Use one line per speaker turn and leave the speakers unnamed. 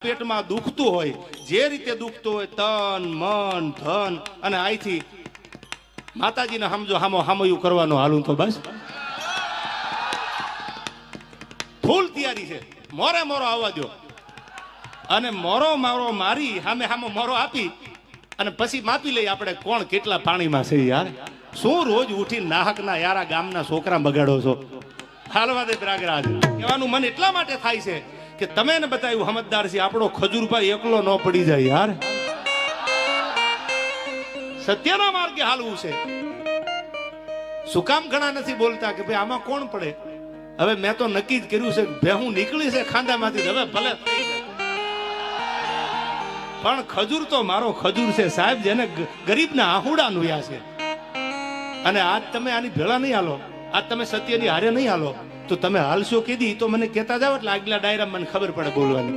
પેટમાં દુખતું હોય, જે રીતે દુખતું હોય, તન મન ધન અને આઈથી માતાજીને સમજો હામયું કરવાનું હાલું તો બસ ફૂલ તૈયારી છે. મોરે મોરો આવવા દો અને મોરો મારો મારી સામે મોરો આપી અને પછી માપી લઈ આપણે કોણ કેટલા પાણીમાં છે. યાર શું રોજ ઉઠી નાહકના યારા ગામના છોકરા બગાડો છો. હાલવા દે પ્રયાગરાજ કહેવાનું મન એટલા માટે થાય છે કે તમે ને બતાવ્યું સમજદાર છે. આપણો ખજૂરભાઈ એકલો ન પડી જાય. યાર સત્યના માર્ગે હાલવું છે. શું કામ ઘણા નથી બોલતા કે ભાઈ આમાં કોણ પડે. હવે મેં તો નક્કી જ કર્યું છે કે હું નીકળી છે ખાંદામાંથી હવે ભલે પણ ખજૂર તો મારો ખજૂર છે સાહેબ, જેને ગરીબના આહુડા નુયા છે. અને આજ તમે આની ભેળા નહીં હાલો, આજ તમે સત્યની હારે નહીં હાલો તો તમે હાલશો કીધી તો મને કહેતા જાવ એટલે આગલા ડાયરામાં મને ખબર પડે બોલવાની.